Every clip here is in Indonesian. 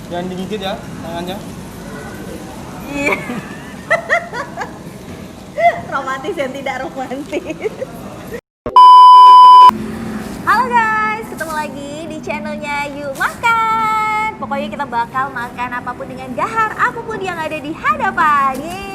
Jangan digigit ya tangannya. Iya. Romantis yang tidak romantis. Halo guys, ketemu lagi di channelnya Yuk Makan. Pokoknya kita bakal makan apapun dengan gahar, apapun yang ada di hadapan. Yeay.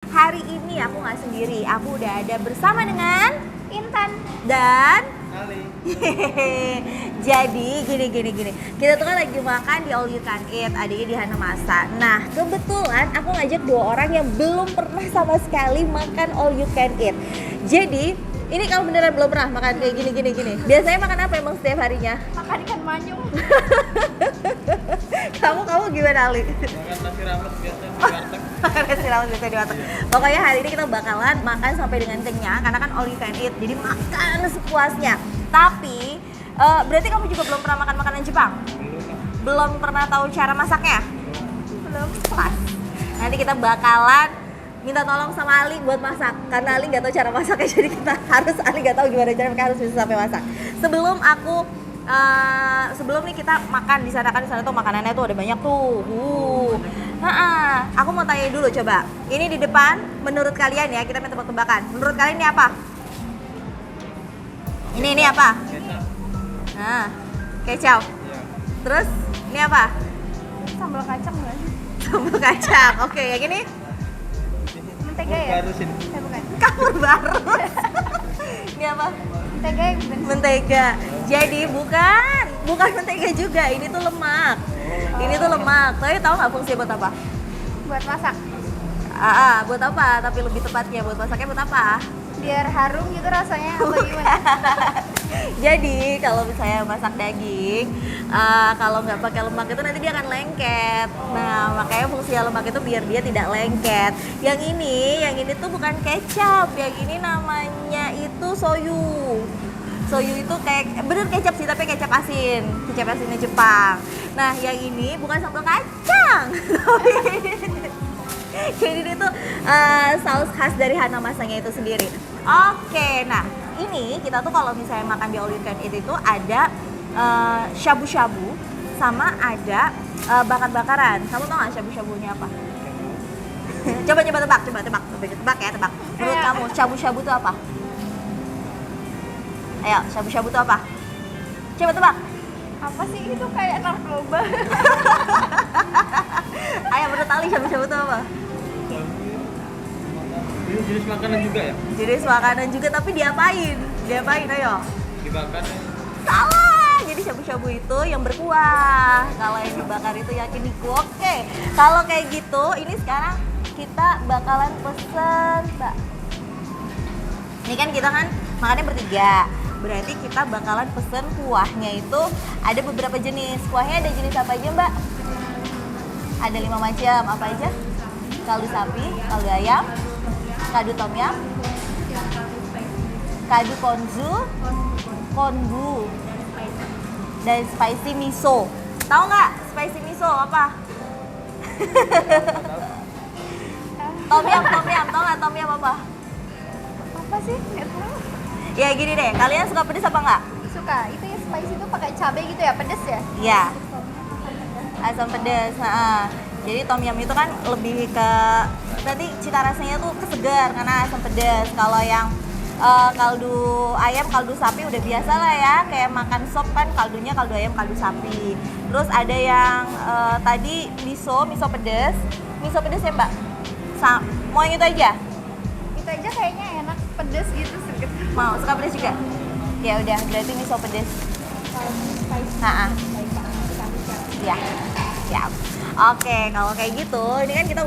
Hari ini aku nggak sendiri, aku udah ada bersama dengan Intan dan Ali. Jadi gini. Kita tuh kan lagi makan di All You Can Eat, adiknya di Hana Masa. Nah, kebetulan aku ngajak dua orang yang belum pernah sama sekali makan All You Can Eat. Jadi, ini kamu beneran belum pernah makan kayak gini. Biasanya makan apa emang setiap harinya? Makan ikan manyung. Kamu gimana, Ali? Makan nasi rames biasa di warteg. Makan nasi rames biasa di warteg. Pokoknya hari ini kita bakalan makan sampai dengan kenyang karena kan All You Can Eat. Jadi makan sepuasnya. Tapi berarti kamu juga belum pernah makan makanan Jepang? Belum pernah tahu cara masaknya? Belum. Pas. Nanti kita bakalan minta tolong sama Ali buat masak karena Ali nggak tahu cara masaknya, jadi Ali nggak tahu gimana cara harus bisa sampai masak. Sebelum nih kita makan di sana, kan di sana tuh makanannya tuh ada banyak tuh. Aku mau tanya dulu coba. Ini di depan, menurut kalian ya, kita main tebak-tebakan. Menurut kalian ini apa? Ini apa? Kecap. Nah, kecap. Iya. Terus ini apa? Sambal kacang nggak sih? Sambal kacang. Oke, yang ini Mentega ya? Baru sini. Bukan. kapur baru. Ini apa? Mentega ya bukan? Mentega. Jadi bukan mentega juga. Ini tuh lemak. Ini tuh lemak. Tapi tahu nggak fungsinya buat apa? Buat masak. Buat apa? Tapi lebih tepatnya buat masaknya buat apa? Biar harum gitu rasanya apa gimana? Jadi kalau misalnya masak daging, kalau nggak pakai lemak itu nanti dia akan lengket. Nah, makanya fungsi lemak itu biar dia tidak lengket. Yang ini tuh bukan kecap. Yang ini namanya itu soyu. Soyu itu kayak bener kecap sih, tapi kecap asin. Kecap asinnya Jepang. Nah, yang ini bukan sambal kacang. Jadi ini tuh saus khas dari Hana Masanya itu sendiri. Oke, nah ini kita tuh kalau misalnya makan di All You Can Eat itu ada shabu-shabu sama ada bakar-bakaran. Kamu tau nggak shabu-shabunya apa? Coba tebak ya. Menurut kamu shabu-shabu itu apa? Ayo, shabu-shabu itu apa? Coba tebak. Apa sih itu kayak narkoba? Ayo, menurut Ali shabu-shabu itu apa? Ini jenis makanan juga ya? Jenis makanan juga, tapi diapain? Ayo. Dibakar ya? Salah. Jadi shabu-shabu itu yang berkuah. Kalau yang dibakar itu yakiniku. Oke. Kalau kayak gitu, ini sekarang kita bakalan pesen, Mbak. Ini kan kita kan makannya bertiga. Berarti kita bakalan pesen kuahnya itu ada beberapa jenis. Kuahnya ada jenis apa aja, Mbak? Ada 5 macam. Apa aja? Kaldu sapi, kaldu ayam, kaldu tom yum, kaldu konbu, dan spicy miso. Tahu nggak spicy miso apa? Tom yum. Tahu nggak tom yum apa? Apa sih? Nggak tahu. Ya gini deh, kalian suka pedes apa nggak? Suka. Itu yang spicy itu pakai cabai gitu ya, pedes ya? Iya, asam pedes. Jadi tom yum itu kan lebih ke nanti cita rasanya tuh kesegar karena asam pedas. Kalau yang kaldu ayam, kaldu sapi udah biasa lah ya, kayak makan sop kan kaldunya kaldu ayam, kaldu sapi. Terus ada yang tadi miso pedas. Miso pedas ya, Mbak? Mau yang itu aja? Itu aja kayaknya enak, pedes gitu sedikit. Mau suka pedas juga? Ya udah, berarti miso pedas. Spicy. Ya. Siap. Oke, kalau kayak gitu, ini kan kita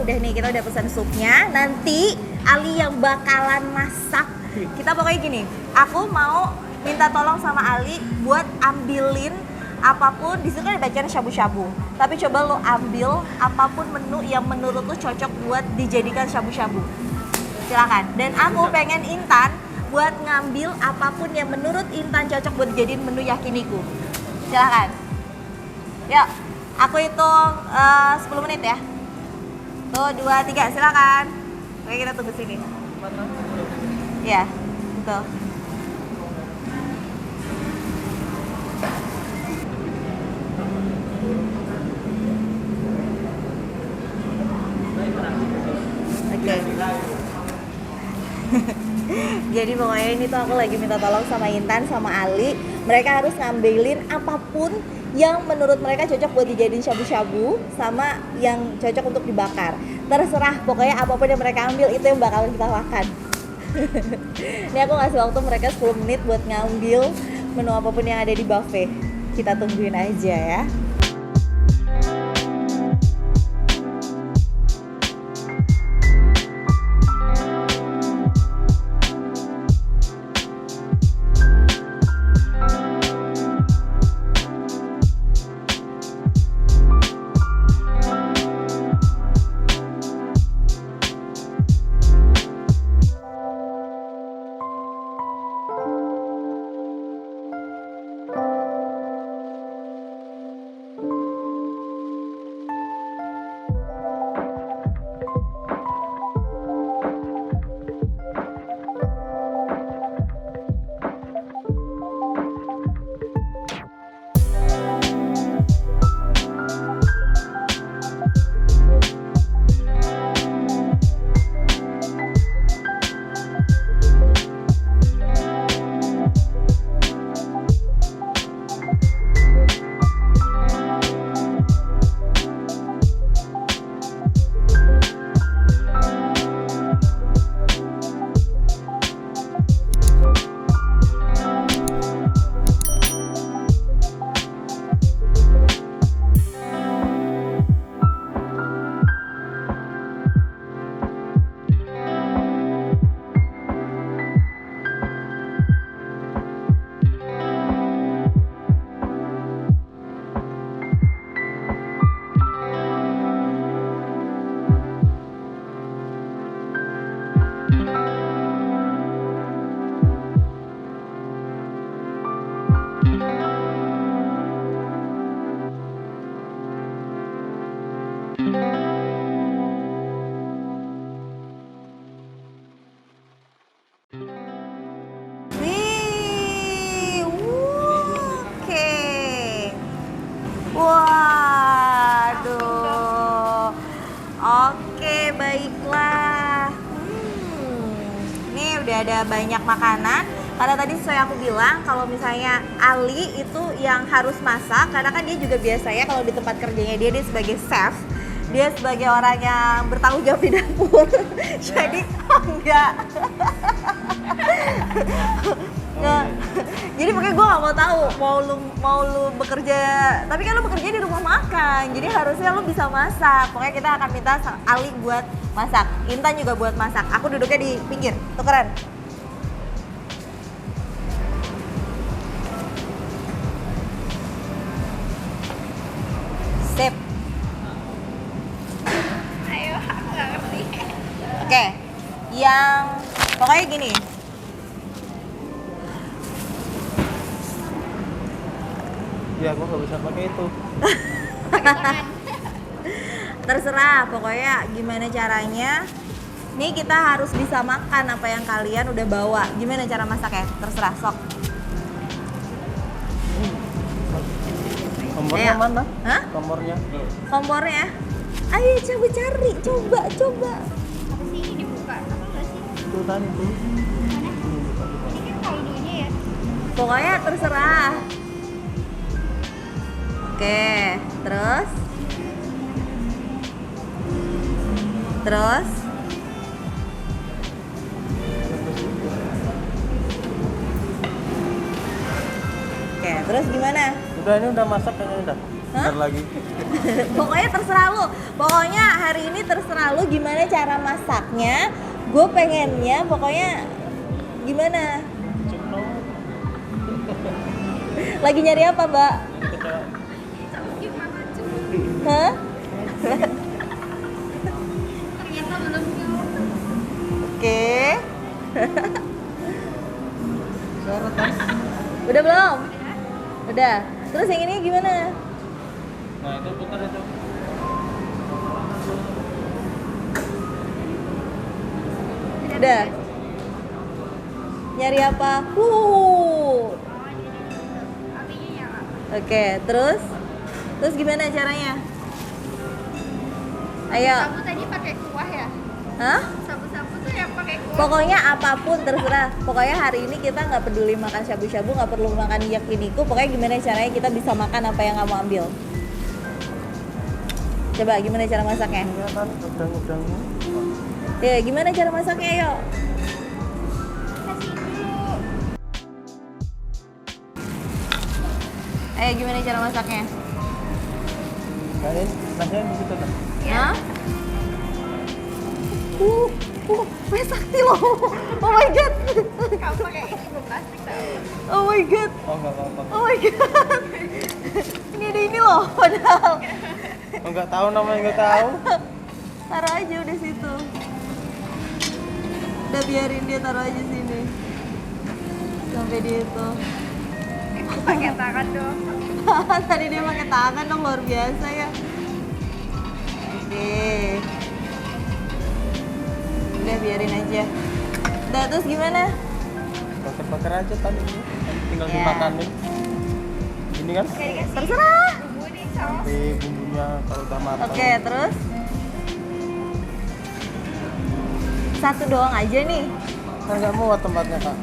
udah pesan supnya. Nanti Ali yang bakalan masak. Kita pokoknya gini, aku mau minta tolong sama Ali buat ambilin apapun. Di situ kan ada bacaan shabu-shabu. tapi coba lo ambil apapun menu yang menurut lo cocok buat dijadikan shabu-shabu. Silakan. Dan aku pengen Intan buat ngambil apapun yang menurut Intan cocok buat dijadiin menu yakiniku. Silakan. Yuk, aku hitung 10 menit ya. Tuh, 2, 3, silakan. Oke, kita tunggu sini. Ya, betul. Oke. Jadi pokoknya ini tuh aku lagi minta tolong sama Intan sama Ali. Mereka harus ngambilin apapun yang menurut mereka cocok buat dijadiin shabu-shabu sama yang cocok untuk dibakar. Terserah, pokoknya apapun yang mereka ambil itu yang bakalan kita makan. Ini aku ngasih waktu mereka 10 menit buat ngambil menu apapun yang ada di buffet. Kita tungguin aja ya. Wih, oke. Waduh. Oke, baiklah. Ini udah ada banyak makanan. Karena tadi sesuai aku bilang, kalau misalnya Ali itu yang harus masak, karena kan dia juga biasanya kalau di tempat kerjanya dia sebagai chef, dia sebagai orang yang bertanggung jawab di dapur. Jadi enggak. Nggak. Jadi makanya gue gak mau tahu mau lu bekerja, tapi kan lu bekerja di rumah makan, jadi harusnya lu bisa masak. Pokoknya kita akan minta Ali buat masak, Intan juga buat masak. Aku duduknya di pinggir, tukeran. Sip. Ayo, aku nggak ngerti. Oke, yang pokoknya gini. Ya, gua nggak bisa pakai itu. Terserah, pokoknya gimana caranya. Nih kita harus bisa makan apa yang kalian udah bawa. Gimana cara masaknya? Terserah, sok. Kompornya Ayo. mana? Hah? Kompornya. Kompornya? Ayo coba cari, coba. Apa sih ini dibuka? Apa nggak sih? Itu tadi tuh. Mana? Ini kan kaldunya ya. Pokoknya terserah. Oke, terus? Oke, terus gimana? Udah, ini udah masak kayaknya udah. Hah? Bentar lagi. Pokoknya terserah lu. Pokoknya hari ini terserah lu gimana cara masaknya. Gue pengennya pokoknya gimana? Lagi nyari apa, Mbak? Gimana cuy? Hah? Ternyata belum nyoba. Oke. Syarat kan? Udah belum? Udah. Terus yang ini gimana? Nah itu putar itu. Udah. Nyari apa? Apinya nyala. Oke, terus? Terus gimana caranya? Ayo. Sabu tadi pakai kuah ya? Hah? Sabu-sabu tuh yang pakai kuah. Pokoknya apapun terserah. Pokoknya hari ini kita nggak peduli makan shabu-shabu, nggak perlu makan yakiniku. Pokoknya gimana caranya kita bisa makan apa yang kamu ambil. Coba gimana cara masaknya? Ini kan udang-udangnya. Ya, gimana cara masaknya, yuk? Kasih dulu. Gimana cara masaknya? Kalian nasinya di situ kan? Hah? Wes sakti loh. Oh my god. Kamu pakai ini plastik tau. Oh my god. Oh nggak apa-apa. Oh my god. Ini ada ini loh, padahal. Oh, nggak tahu namanya nggak tahu. Taruh aja udah situ. Udah biarin dia taruh aja sini. Sampai dia itu. Pakai tangan dong. Tadi dia pakai tangan dong, luar biasa ya. Oke. Udah biarin aja. Udah terus gimana? Bakar-bakar aja tadi ini. Tinggal Ya. dimakanin. Gini kan? Kayak dikasih Terserah. bumbu nih saus. Tapi bumbunya kalau udah matang. Oke, terus? Satu doang aja nih. Kan nggak muat tempatnya kak.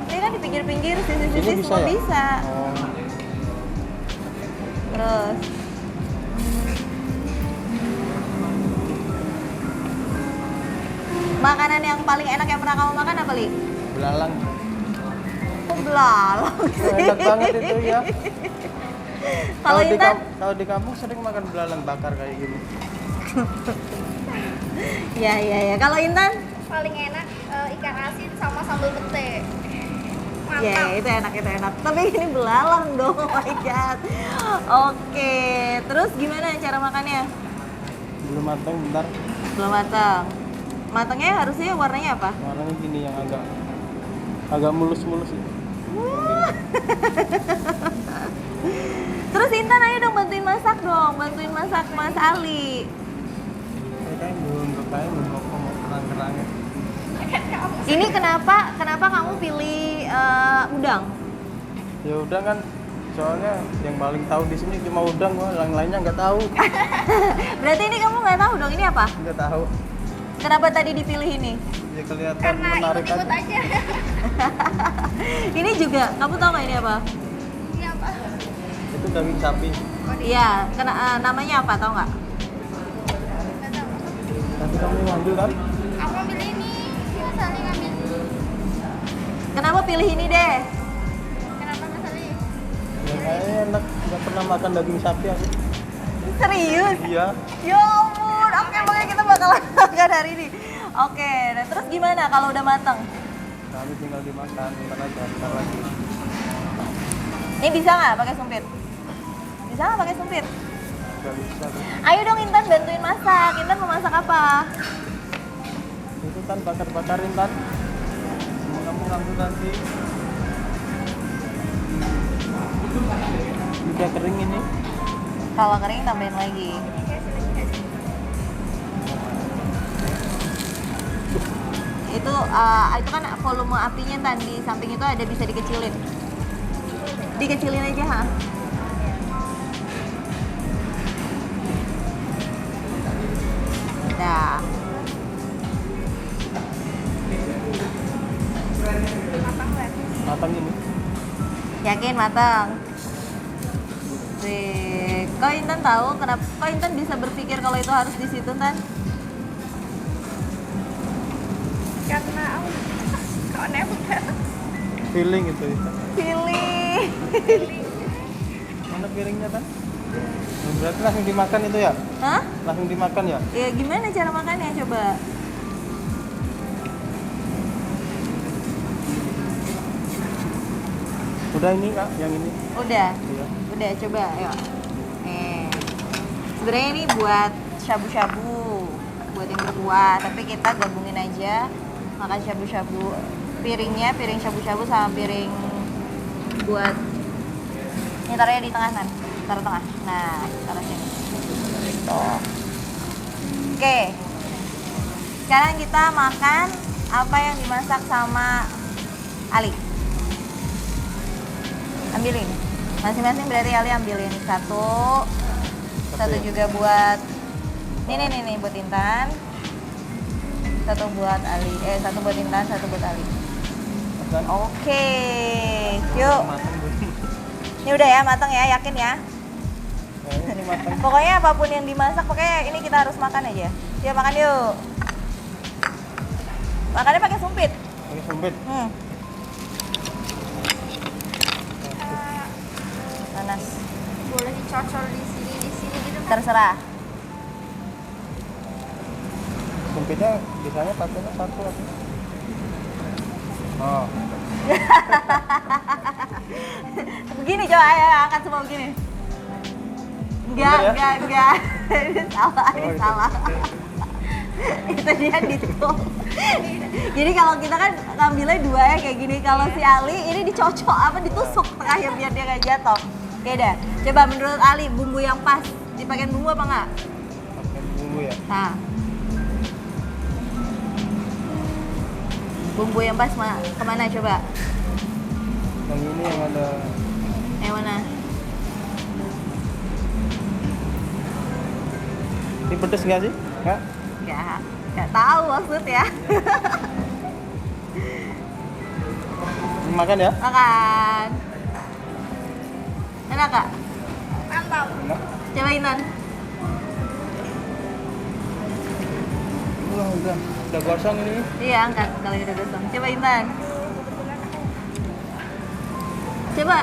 Ini kan di pinggir-pinggir, sisi-sisi Ini bisa semua ya? bisa. Oh. Terus? Makanan yang paling enak yang pernah kamu makan apa, Li? Belalang. Kok belalang Oh, sih? enak banget itu ya. Kalau Intan? Kalau di kampung sering makan belalang bakar kayak gini. Ya. Kalau Intan? Paling enak ikan asin sama sambal pete. Mantap. Ya, itu enak. Tapi ini belalang dong, oh my god. Oke, terus gimana cara makannya? Belum matang bentar. Belum matang. Matangnya harusnya warnanya apa? Warnanya gini yang agak mulus-mulus itu. Terus Intan ayo dong bantuin masak dong, bantuin masak Mas Ali. Kayak belum ngomong kerang-kerangnya. Ini kenapa kamu pilih udang? Ya udah kan, soalnya yang paling tahu di sini cuma udang, gua yang lainnya nggak tahu. Berarti ini kamu nggak tahu dong ini apa? Nggak tahu. Kenapa tadi dipilih ini? Ya kelihatan Karena menarik ikut-ikut aja. aja. Ini juga, kamu tahu nggak ini apa? Ini apa? Itu daging sapi. Iya, namanya apa tahu nggak? Nggak tahu. Nanti kamu ngambil kan? Aku ambil ini. Mas Ali ngambil. Kenapa pilih ini deh? Kenapa Mas Ali? Ya kayaknya enak. Nggak pernah makan daging sapi aku. Serius? Iya. Ya ampun, oke pokoknya kita bakalan makan hari ini. Oke, nah terus gimana kalau udah matang? Kami tinggal dimakan. Bentar lagi. Ini bisa nggak pakai sumpit? Bisa nggak pakai sumpit? Nggak bisa. Tuh. Ayo dong Intan bantuin masak. Intan mau masak apa? Itu kan bakar-bakarin kan. Semua kamu ngambil nanti. Udah kering ini. Kalau kering tambahin lagi. Itu kan volume apinya Tan di samping itu ada bisa dikecilin. Dikecilin aja ha. Dah. Matang banget. Matang ini. Yakin matang. Kok Intan tahu kenapa? Kok Intan bisa berpikir kalau itu harus di situ Tan? Karena kok nempel. Feeling itu. Pilih. Mana piringnya kan? Berarti langsung dimakan itu ya? Hah? Langsung dimakan ya? Ya gimana cara makannya coba? Udah ini kak, yang ini. Udah. Iya. Udah coba ayo. Nih. Sebenarnya ini buat shabu-shabu, buat yang berkuah. Tapi kita gabungin aja makan shabu-shabu. Piringnya, piring shabu-shabu sama piring buat ini taruhnya di tengah kan, taruh tengah. Nah, taruh sini. Tuh. Oke. Sekarang kita makan apa yang dimasak sama Ali. Ambilin. Masing-masing berarti Ali ambilin satu. Satu juga buat nih buat Intan. Satu buat Ali. Satu buat Intan, satu buat Ali. Oke. Yuk. Ini udah ya, matang ya, yakin ya? Ini matang. Pokoknya apapun yang dimasak, pokoknya ini kita harus makan aja. Yuk makan yuk. Makannya pakai sumpit. Pakai sumpit. Panas. Boleh dicocol di sini gitu kan? Terserah. Sumpitnya biasanya pakainya satu apa? Oh. Begini coba ya, angkat semua begini. Enggak, Bener ya? enggak. Ini salah, ini Oh, itu. salah. Itu dia ditukul. Jadi kalau kita kan ngambilnya dua ya kayak gini. Kalau si Ali ini dicocok apa ditusuk tengahnya biar dia nggak jatuh. Oke dah. Coba menurut Ali bumbu yang pas dipakein bumbu apa enggak? Pakai bumbu ya. Nah. Bumbu yang pas kemana coba? Yang ini yang ada Yang mana? ini pedes nggak sih? Nggak? Nggak tahu maksudnya. Makan ya? Makan. Enak gak? Mantap. Enak. Cobain Tan. Wah, udah gosong ini. Iya, angkat kalau udah gosong. Cobain Tan. Coba.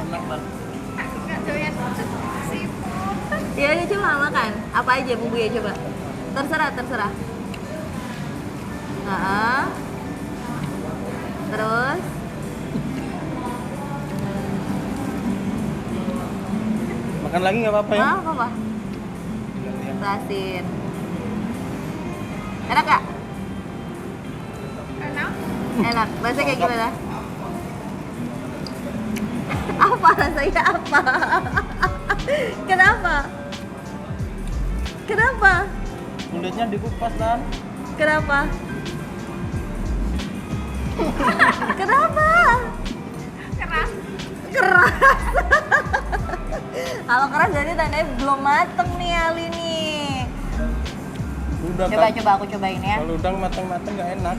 Enak banget. Aku nggak doyan seafood. Ya udah coba makan. Apa aja bumbunya coba. Terserah. Nah. Terus Makan lagi nggak apa-apa ya? apa? Asin. Enak gak? Enak. Enak. Rasanya kayak gimana? Apa rasanya apa? Kenapa? Kenapa? Kulitnya dikupas kan? Kenapa? Kenapa? Keras. Keras. Kalau keras jadi tandanya belum mateng nih Ali nih. Udah Coba kan? aku cobain ya. Kalau udang matang-matang nggak enak.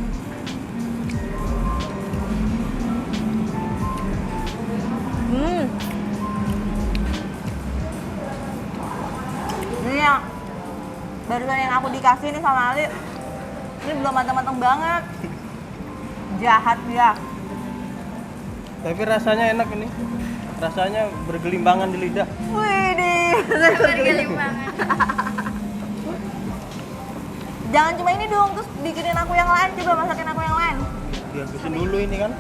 Ini yang barusan yang aku dikasih nih sama Ali. Ini belum matang-matang banget. Jahat dia. Tapi rasanya enak ini. Rasanya bergelimbangan di lidah. Wih Bergelimbangan. Jangan cuma ini dong, terus bikinin aku yang lain, coba masakin aku yang lain. Dihabisin dulu ini kan.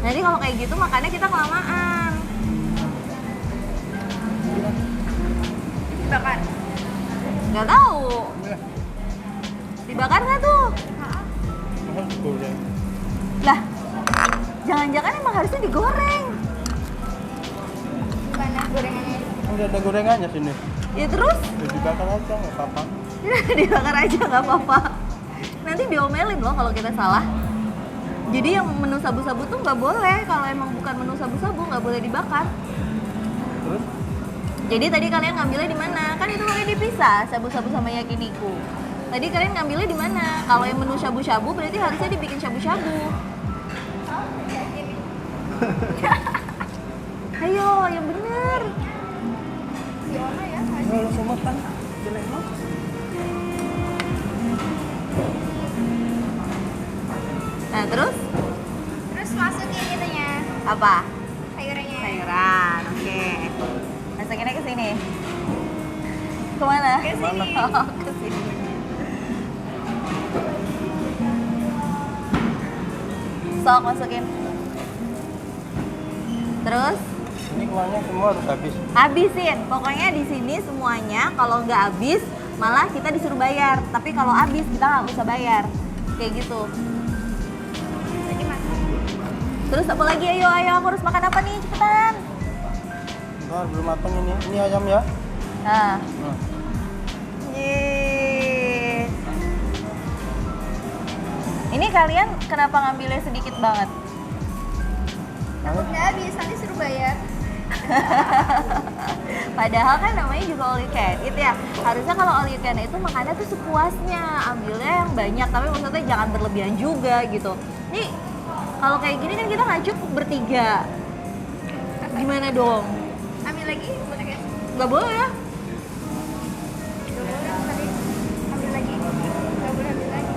Jadi kalau kayak gitu makannya kita kelamaan. Dibakar. Nggak tahu. Iya. Dibakar nggak tuh? Mahal digoreng. Lah, jangan-jangan emang harusnya digoreng. Mana gorengannya? Udah ada gorengannya sini. Ya terus? Udah dibakar aja nggak apa-apa. Dibakar aja nggak apa-apa. Nanti diomelin loh kalau kita salah. Jadi yang menu sabu-sabu tuh nggak boleh. Kalau emang bukan menu sabu-sabu nggak boleh dibakar. Terus Jadi tadi kalian ngambilnya di mana? Kan itu boleh dipisah, sabu-sabu sama yakiniku. Tadi kalian ngambilnya di mana? Kalau yang menu shabu-shabu berarti harusnya dibikin shabu-shabu. Oh, kayak gini. Ayo, yang bener. Fiona ya. ya langsung makan. Jelek banget. Nah, terus Terus masukin itunya. apa? Sayurannya. Sayuran, oke. Masukinnya ke sini. Kemana? Ke sini. Oh, ke sini. Sok masukin. Terus Ini uangnya semua harus habis. Habisin. Pokoknya di sini semuanya kalau nggak habis malah kita disuruh bayar. Tapi kalau habis kita nggak usah bayar. Kayak gitu. Jadi makan. Terus apa lagi? Ayo, aku harus makan apa nih? Cepetan. Bentar, belum matang ini. Ini ayam ya. Nah. Nah, Yeay. Ini kalian kenapa ngambilnya sedikit banget? Takut nggak habis, nanti suruh bayar. Padahal kan namanya juga all you can eat ya. Harusnya kalau all you can eat itu makannya tuh sepuasnya, ambilnya yang banyak, tapi maksudnya jangan berlebihan juga gitu. Nih, kalau kayak gini kan kita nggak cukup bertiga. Gimana dong? Ambil lagi, boleh guys. Nggak boleh ya? Nggak boleh tadi. Ambil lagi. Nggak boleh ambil lagi.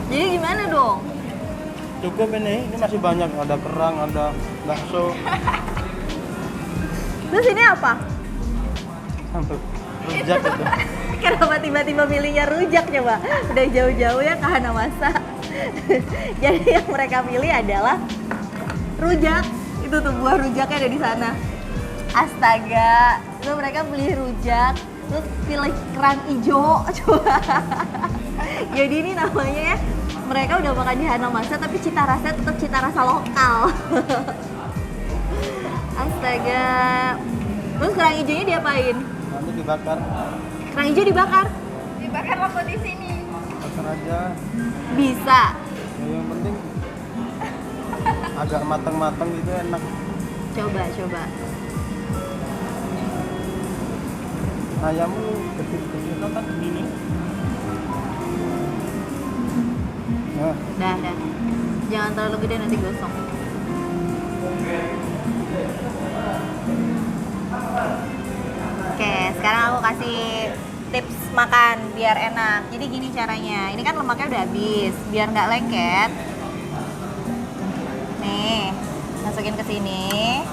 Jadi gimana dong? cukup ini masih banyak. Ada kerang, ada bakso. Terus ini apa? Sampai rujak itu. Kenapa tiba-tiba milihnya rujak coba? Udah jauh-jauh ya ke Hanamasa. Jadi yang mereka pilih adalah rujak. Itu tuh buah rujaknya ada di sana. Astaga, itu mereka beli rujak, terus pilih kerang hijau coba. Jadi ini namanya ya, mereka udah makan di Hanamasa tapi cita rasanya tetap cita rasa lokal. Astaga. Terus kerang hijaunya diapain? Nanti dibakar. Kerang hijau dibakar? Dibakar lampu di sini. Bakar aja. Bisa. Ya, yang penting agak matang-matang gitu enak. Coba. Ayammu kecil-kecil kan ini. Nah, Dah. Jangan terlalu gede nanti gosong. Oke, sekarang aku kasih tips makan biar enak. Jadi gini caranya. Ini kan lemaknya udah habis. Biar nggak lengket. Nih, masukin ke sini.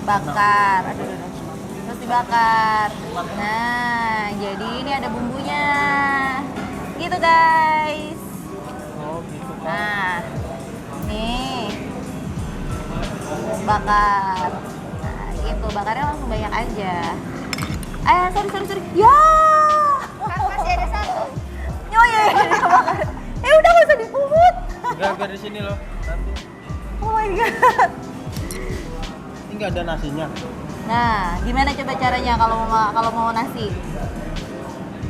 Bakar. Aduh. Terus dibakar. Nah, jadi ini ada bumbunya. Gitu guys. oh gitu kan. Nah, nih bakar. Nah, gitu bakarnya langsung banyak aja. Sorry. Ya. Kan masih ada satu. Ya, bakar. Udah nggak usah dipungut. Enggak, biar di sini loh. Nanti. Oh my god. Ini nggak ada nasinya. Nah, gimana coba caranya kalau mau nasi?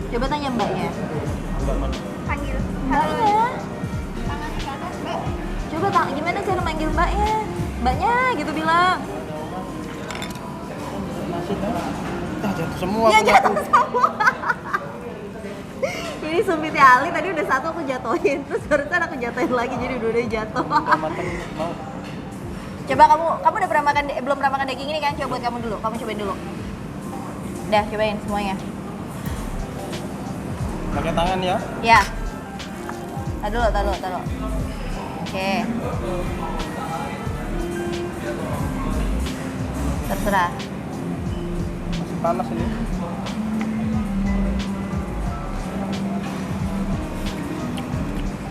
Coba tanya mbaknya. Mbak mana? Panggil. Mbaknya. Tangannya ke atas, Mbak. Coba gimana cara manggil mbaknya? Mbaknya gitu bilang. Nasi kan? Jatuh semua. Ya aku jatuh ngaku. semua. Ini sumpitnya Ali tadi udah satu aku jatuhin, terus barusan aku jatuhin lagi jadi udah jatuh. Udah matang mau. Coba kamu udah pernah makan belum pernah makan daging ini kan? Coba buat kamu dulu. Kamu cobain dulu. Udah, cobain semuanya. Pakai tangan ya. Ya. Taruh. Oke. Terserah. Masih panas ini.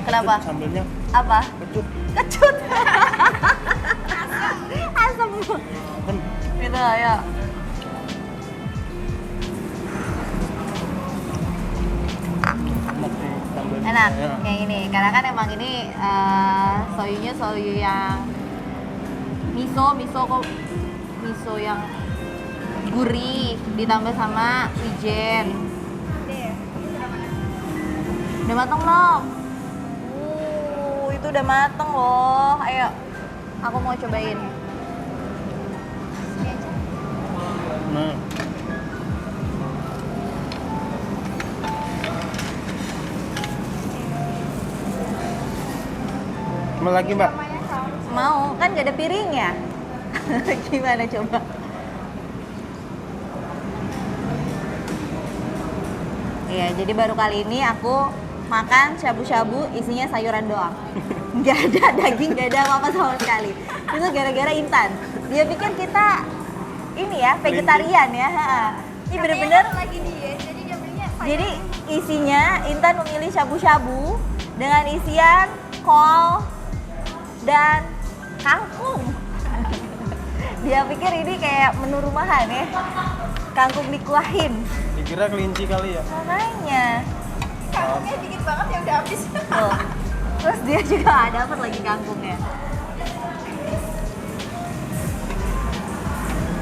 Kenapa? Sambelnya Apa? kecut. Kecut. Asam. Kan Gitu ya. enak sih sambelnya. Enak Ya. kayak gini. Karena kan emang ini soyunya soyu yang miso yang gurih ditambah sama wijen. Deh. Udah mateng belum? Itu udah mateng loh. Ayo, aku mau cobain. Sini aja. Nah, mau lagi mbak? Namanya sama. Mau, kan gak ada piringnya. Gimana coba? Iya, jadi baru kali ini aku makan shabu-shabu isinya sayuran doang. Gak ada daging, gak ada apa-apa sama sekali. Itu gara-gara Intan. Dia pikir kita ini ya, vegetarian ya. Ini Katanya bener-bener. kan lagi diet, jadi dia belinya sayur. Jadi isinya Intan memilih shabu-shabu dengan isian kol dan Kangkung. Dia pikir ini kayak menu rumahan ya. Kangkung dikuahin. Dikira kelinci kali ya. Makanya. Kangkungnya dikit banget ya udah habis. Tuh. Terus dia juga dapat lagi kangkungnya.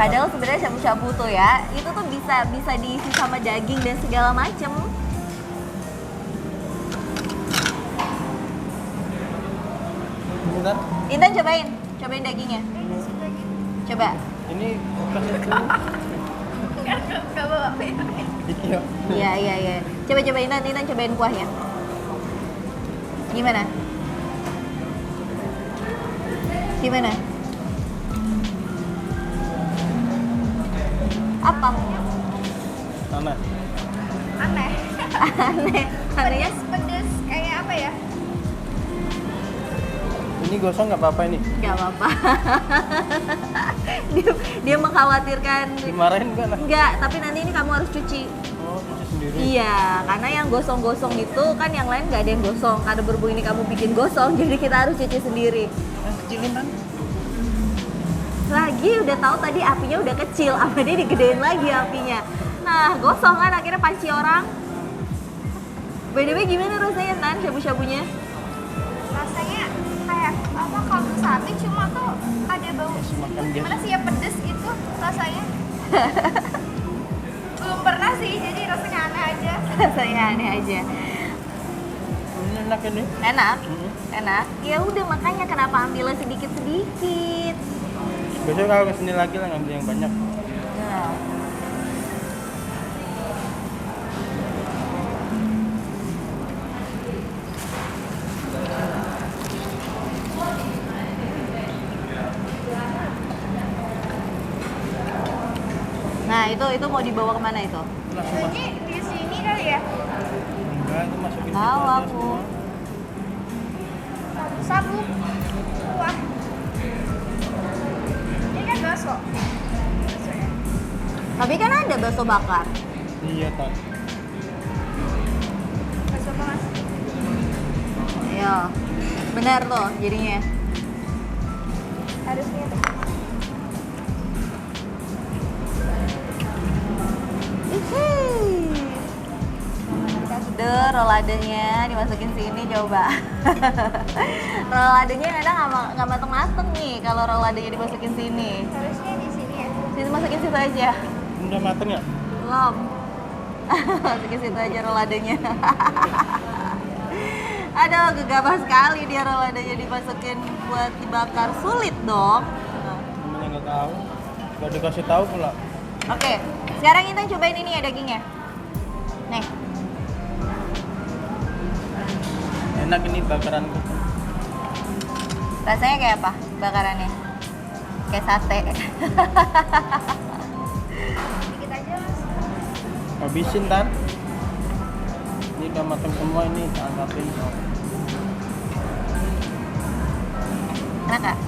Padahal sebenarnya shabu-shabu tuh ya, itu tuh bisa diisi sama daging dan segala macem. Bentar. Intan cobain dagingnya. Coba. Ini kasih itu. Gak bawa merah. Iya. Iya. Coba Intan cobain kuahnya. Gimana? Apa? Mana? Aneh. Anehnya Pedes kayak apa ya? Ini gosong nggak apa-apa ini? nggak apa-apa. dia mengkhawatirkan. Dimarahin nggak nah? Enggak, tapi nanti ini kamu harus cuci. Oh, cuci sendiri. Iya, karena yang gosong-gosong itu kan yang lain nggak ada yang gosong. Karena berhubung ini kamu bikin gosong, jadi kita harus cuci sendiri. Kecilin kan? Lagi udah tahu tadi apinya udah kecil, apa dia digedein lagi apinya. Nah, gosong kan akhirnya panci orang. By the way, gimana rasanya Tan shabu-shabunya? Rasanya kayak apa kaldu sapi cuma tuh ada bau. Makan dia. Gimana sih ya pedes gitu rasanya? Belum pernah sih, jadi rasanya aneh aja. Rasanya aneh aja. Ini enak ini. Enak? Mm-mm. Enak? Ya udah makanya kenapa ambilnya sedikit-sedikit. Besok kalau kesini lagi lah ngambil yang banyak. Nah. Nah, itu mau dibawa kemana itu? Langsung masuk. Ini di sini kali ya? Enggak, itu masukin Tahu situ aja aku. semua. Sabu. Wah. Ini kan bakso. Bakso ya? Tapi kan ada bakso bakar. Iya, Tan. Bakso apa mas? Ayo. Benar loh jadinya. Harusnya tuh. Udah roladenya dimasukin sini coba. Roladenya kadang nggak mateng-mateng nih kalau roladenya dimasukin sini. Harusnya di sini ya. Sini masukin situ aja. Udah mateng ya? Belum. Masukin situ aja roladenya. Aduh, gegabah sekali dia roladenya dimasukin buat dibakar. Sulit dong. Namanya nggak tahu. Nggak dikasih tahu pula. Oke, sekarang kita cobain ini ya dagingnya. Nih. Enak ini bakaran. Rasanya kayak apa bakarannya? Kayak sate. Dikit aja mas. Habisin, Tan. Ini udah matang semua ini, angkatin. Enak gak?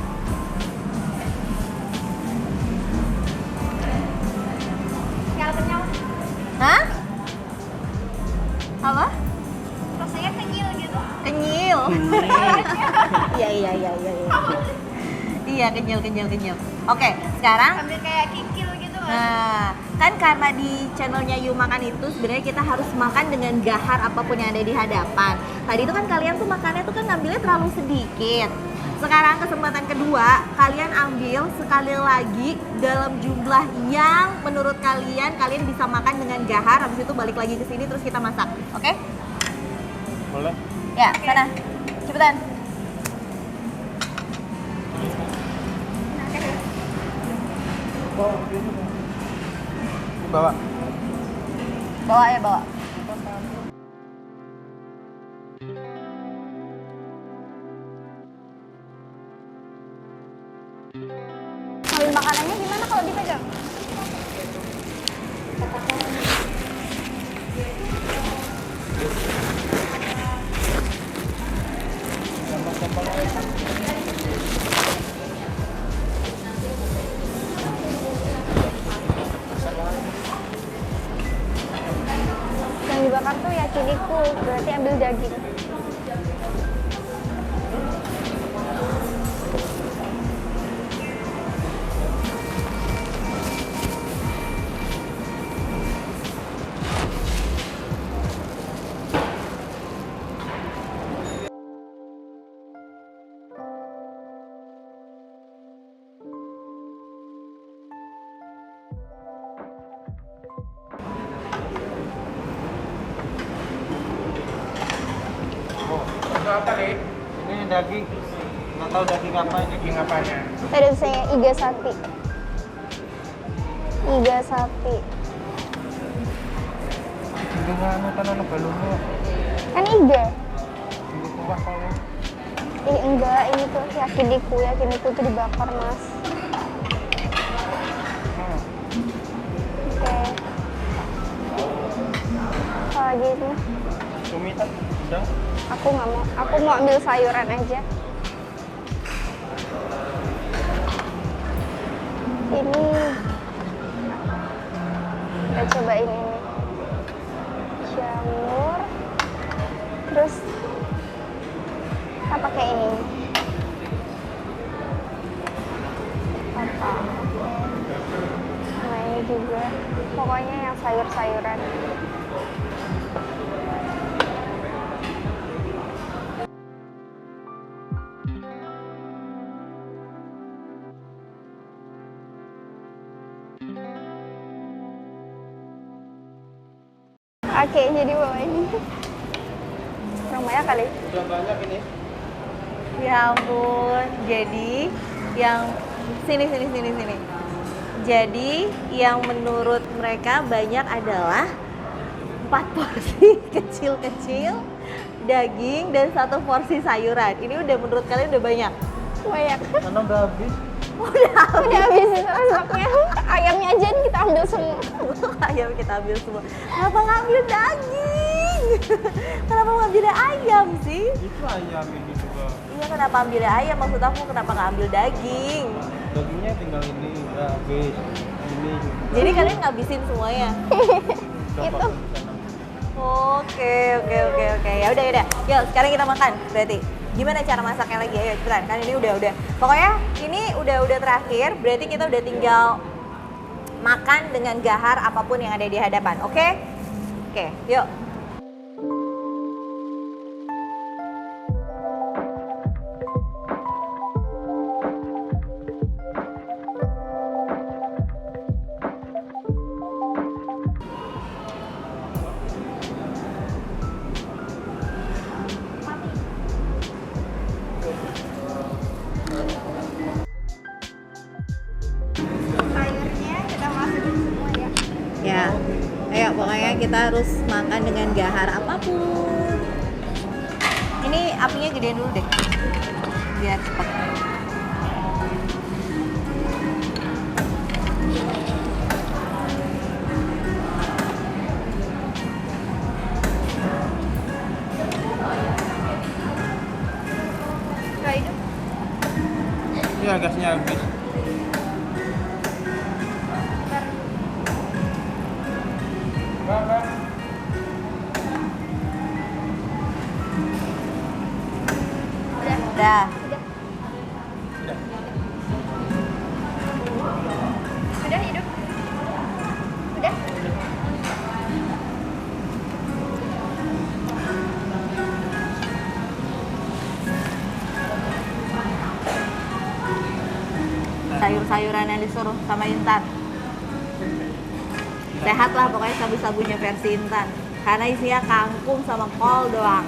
Kenyal. Hah? Apa? Rasanya kenyal gitu. Kenyil. Iya. Iya, kenyil. Oke, sekarang Hampir kayak kikil gitu mas. nah, kan karena di channelnya You Makan itu sebenarnya kita harus makan dengan gahar apapun yang ada di hadapan. Tadi itu kan kalian tuh makannya tuh kan ngambilnya terlalu sedikit. Sekarang kesempatan kedua, kalian ambil sekali lagi dalam jumlah yang menurut kalian bisa makan dengan gahar. Habis itu balik lagi ke sini terus kita masak. Oke? Boleh? Ya, sana. Cepetan. Bawa. Bawa. Ambil makanannya gimana kalau dipegang? Gampang-gampang aja. Yang dibakar tuh yakiniku, berarti ambil daging. apa nih? Ini daging. Nggak tahu daging apa ini. Daging apanya? Ada tulisannya iga sapi. Iga sapi. Dengan tanah balungnya. Kan iga. Ini kuah kalau. Enggak, ini tuh yakiniku tuh dibakar, Mas. Oke. Apa lagi ini? Cumi tak? Udang? Aku nggak mau. Aku mau ambil sayuran aja. Ini. Kita cobain ini. Jamur. Terus kita pakai ini. Apa? Nah, ini juga. Pokoknya yang sayur-sayuran. Oke, jadi bawa ini. Kurang banyak kali. Udah banyak ini. Ya ampun. Jadi yang sini. Jadi yang menurut mereka banyak adalah 4 porsi kecil-kecil daging dan 1 porsi sayuran. Ini udah menurut kalian udah banyak? Banyak. Karena udah habis. Udah Udah habis masaknya. Ayamnya aja nih kita ambil semua. ayam kita ambil semua. Kenapa ngambil daging? Kenapa ngambilnya ayam sih? Itu ayam ini juga. Iya, kenapa ambilnya ayam? Maksud aku kenapa nggak ambil daging? Dagingnya tinggal ini, udah habis. Ini juga. Jadi kalian ngabisin semuanya? Udah Itu. pakai di sana. Oke. Ya udah. Yuk, sekarang kita makan berarti. Gimana cara masaknya lagi? Ayo cepetan. Kan ini udah. Pokoknya ini udah terakhir. Berarti kita udah tinggal makan dengan gahar apapun yang ada di hadapan. Oke? Oke, yuk. Sayurnya kita masukin semua ya. Ya. Ayo, pokoknya kita harus makan dengan gahar apapun. Ini apinya gedein dulu deh. Biar cepet. Udah hidup. Iya, gasnya habis. Ntar. Bang. Udah. Udah. Udah. Udah hidup. Udah. Sayur-sayuran yang disuruh sama Intan. Sehat lah pokoknya sabu-sabunya versi Intan. Karena isinya kangkung sama kol doang.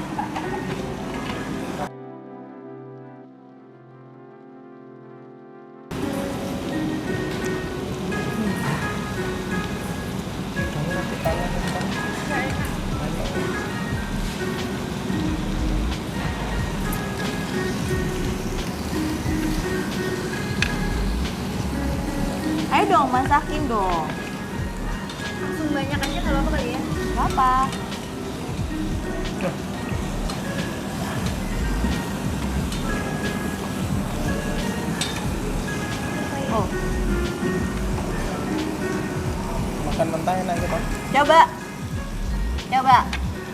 Ayo dong, masakin dong. Langsung banyak aja kalau apa kali ya. Gak apa. Oh, Makan mentah enak gitu. coba.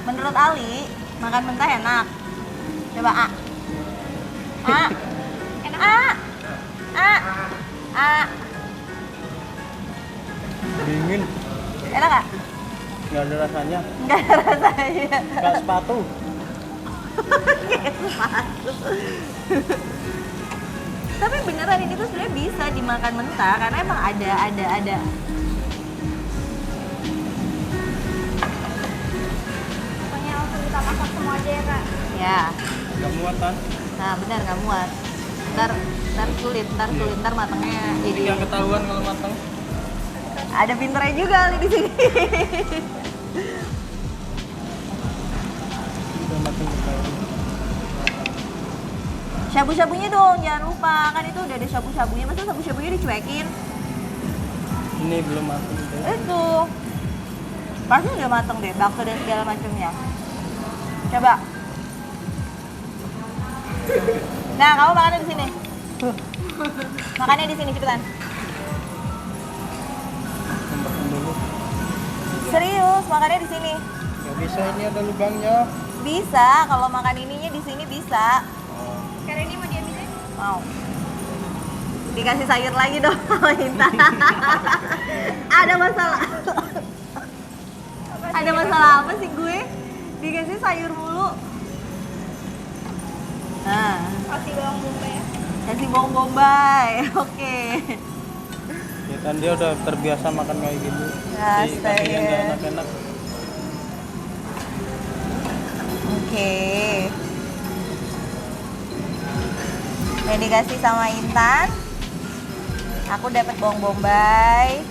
Menurut Ali, makan mentah enak. Coba A. Enak. A. Dingin. Enak gak? Nggak ada rasanya. Enggak ada rasanya. Kayak sepatu. Kayak sepatu. Tapi beneran ini tuh sebenarnya bisa dimakan mentah karena emang ada. Pokoknya langsung kita masak semua aja ya, Kak. Ya. Nggak muat kan? Nah benar nggak muat. Ntar sulit, ntar matangnya Jadi jadi. nggak ketahuan kalau matang. Ada pinternya juga nih di sini. Udah matang ketahuan. Shabu-shabunya dong, jangan lupa kan itu udah ada shabu-shabunya. Masa shabu-shabunya dicuekin? Ini belum matang gitu. Itu pasti udah mateng deh, bakso dan segala macamnya. Coba. Nah, kamu makannya di sini. Makannya di sini cepetan. Makan dulu. Serius, makannya di sini. Nggak bisa, ini ada lubangnya. Bisa, kalau makan ininya di sini bisa. Karena ini mau diambilin. Mau. Dikasih sayur lagi dong sama Intan. Ada masalah. Ada masalah apa sih gue? Dikasih sayur mulu. Nah, Kasih bawang bombay ya. kasih bawang bombay. Oke. Ya kan dia udah terbiasa makan kayak gitu. Astaga. Dikasih yang nggak enak-enak. Oke. Yang dikasih sama Intan. Aku dapat bawang bombay.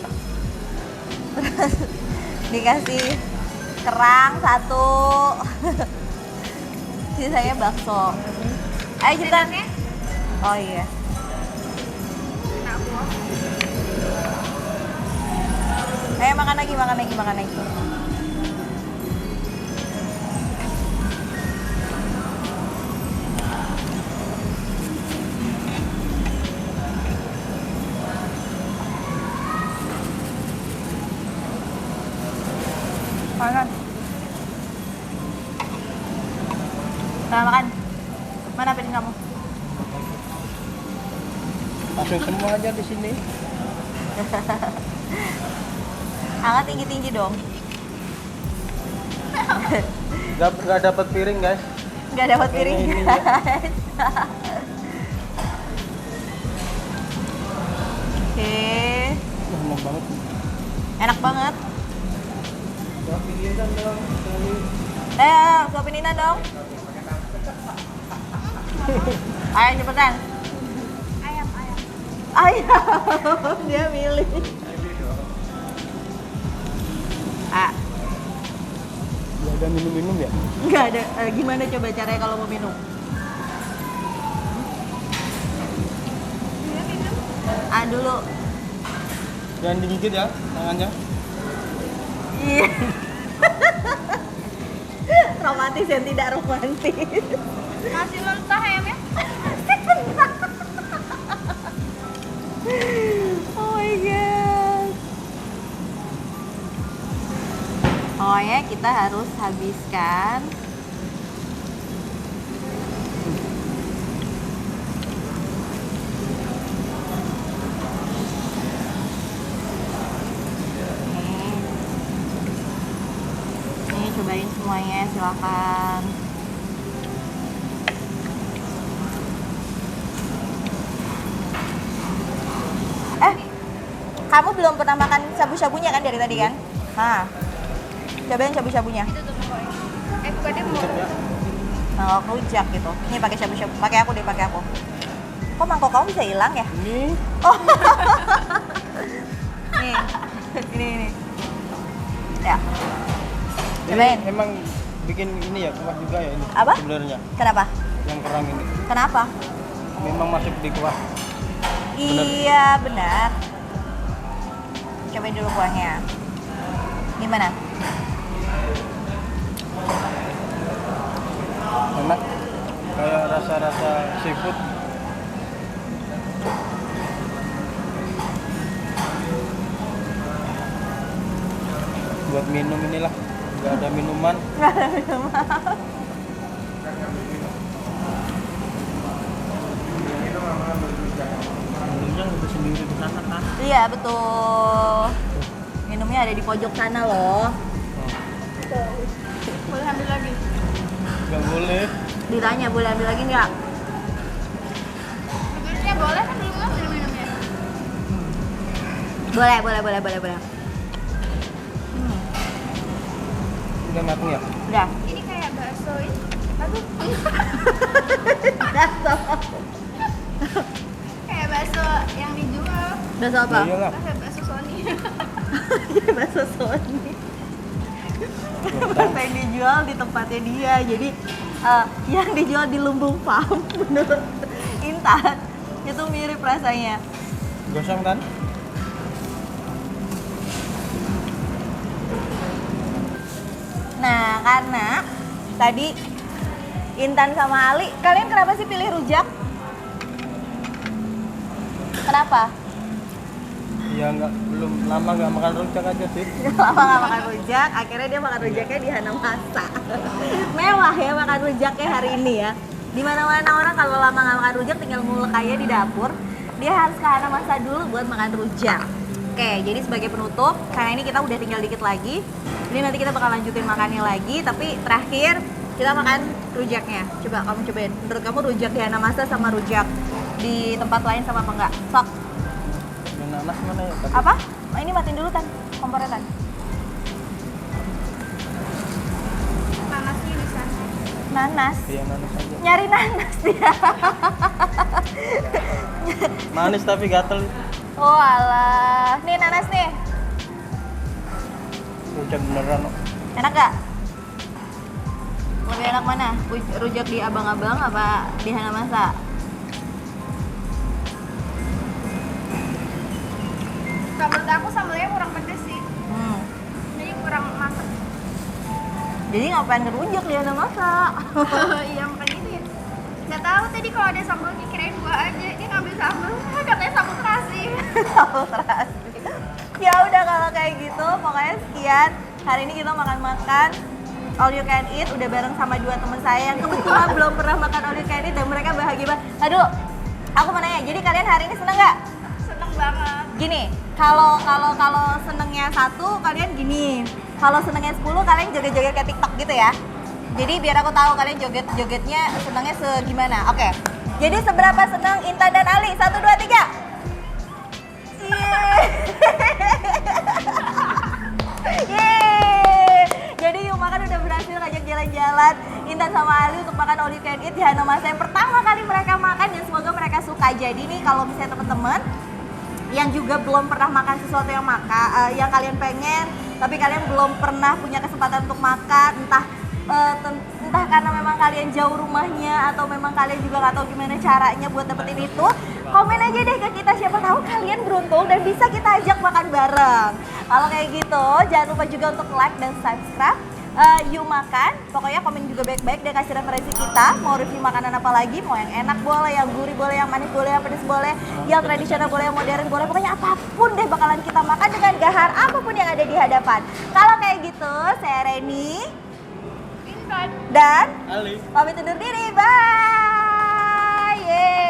Terus dikasih kerang 1. Sisanya bakso. Ayo cepetan. Oh iya. Nah, aku Ayo makan lagi. Makan. Nah, makan. Mana piring kamu? Langsung semua aja di sini. Angkat tinggi-tinggi dong. Nggak dapat piring guys. Nggak dapat piring. Ini ya. Oke. Enak banget. Enak banget. Suapin dong. Suapin Nina dong. Ayo cepetan. ayam. Ayam. Dia milih. Ah, Nggak ada minum-minum ya? nggak ada. Gimana coba caranya kalau mau minum? Dia minum. Dulu. Jangan digigit ya tangannya. Iya. Romantis yang tidak romantis. Masih mentah ayamnya. Oh my god. Pokoknya kita harus habiskan. Nih, cobain semuanya, silakan. Kamu belum pernah makan shabu-shabunya kan dari tadi kan? Nah, cobain shabu-shabunya. Itu tuh pokoknya. Bukan dia mau. Mangkok rujak gitu. Ini pakai shabu-shabu. Pakai aku deh, pakai aku. Kok mangkok kamu bisa hilang ya? Ini Oh. Nih. Ini. Ya. Cobain. emang bikin ini ya kuah juga ya ini. Apa? Sebenarnya Kenapa? yang kerang ini Kenapa? memang masuk di kuah. Iya, benar. Cobain dulu kuahnya. Gimana? Enak. Kayak rasa-rasa seafood. Buat minum inilah. Nggak ada minuman. Nggak ada minuman. Minumnya udah sendiri di sana kan. Iya, betul. Minumnya ada di pojok sana loh. Boleh ambil lagi. Nggak boleh. Ditanya boleh ambil lagi nggak? Sebenarnya boleh kan belum ambil minumnya. Boleh. Udah matang ya? Udah. Ini kayak bakso ini. Aduh, Bakso. kayak bakso yang dijual. Bakso apa? Iya lah. Bakso Sony. Bakso Sony. Bakso yang dijual di tempatnya dia. Jadi yang dijual di Lumbung Farm menurut Intan itu mirip rasanya. Gosong kan? Nah, karena tadi Intan sama Ali, kalian kenapa sih pilih rujak? Kenapa? Ya belum lama nggak makan rujak aja sih. Lama nggak makan rujak, akhirnya dia makan rujaknya di Hanamasa. Mewah ya makan rujaknya hari ini ya. Di mana-mana orang kalau lama nggak makan rujak tinggal ngulek aja di dapur. Dia harus ke Hanamasa dulu buat makan rujak. Oke, jadi sebagai penutup, karena ini kita udah tinggal dikit lagi. Ini nanti kita bakal lanjutin makannya lagi, tapi terakhir kita makan rujaknya. Coba kamu cobain. Menurut kamu rujak di Hanamasa sama rujak di tempat lain sama apa enggak? Sok. Yang nanas mana ya? Tapi Apa? Oh, ini matiin dulu Tan, kompornya Tan. Nanasnya di sana. Nanas. Yang nanas aja. Nyari nanas dia. Manis tapi gatel. Oh alah. Nih nanas nih. Rujak beneran. Oh. Enak gak? Lebih enak mana? Rujak di Abang-Abang apa di Hanamasa? Kalau menurut aku sambalnya kurang pedes sih. Jadi kurang masak. Jadi ngapain ngerujak di Hanamasa? Iya makanya itu ya. Nggak tahu tadi kalau ada sambalnya kirain gua aja. Dia ngambil sambal. Katanya sambal terasi. Sambal terasi. Ya udah kalau kayak gitu, pokoknya sekian. Hari ini kita makan-makan all you can eat udah bareng sama dua teman saya yang kebetulan belum pernah makan all you can eat dan mereka bahagia banget. Aduh, aku mau nanya, jadi kalian hari ini seneng nggak? Seneng banget. Gini, kalau senengnya 1 kalian gini, kalau senengnya 10 kalian joget-joget kayak TikTok gitu ya. Jadi biar aku tahu kalian joget-jogetnya senengnya segimana. Oke. Jadi seberapa seneng Intan dan Ali? 1, 2, 3. Yeay. Jadi Yuk Makan udah berhasil ngajak jalan-jalan Intan sama Ali untuk makan all you can eat di Hanamasa yang pertama kali mereka makan dan semoga mereka suka. Jadi nih kalau misalnya teman-teman yang juga belum pernah makan sesuatu yang yang kalian pengen tapi kalian belum pernah punya kesempatan untuk makan, entah karena memang kalian jauh rumahnya atau memang kalian juga nggak tahu gimana caranya buat dapetin itu, komen aja deh ke kita, siapa tahu kalian beruntung dan bisa kita ajak makan bareng. Kalau kayak gitu jangan lupa juga untuk like dan subscribe Yuk Makan. Pokoknya komen juga baik-baik dan kasih referensi kita mau review makanan apa lagi, mau yang enak boleh, yang gurih boleh, yang manis boleh, yang pedas boleh, yang tradisional boleh, yang modern boleh, pokoknya apapun deh bakalan kita makan dengan gahar apapun yang ada di hadapan. Kalau kayak gitu saya Reni Intan. dan Ali. pamit undur diri, bye. Yeay.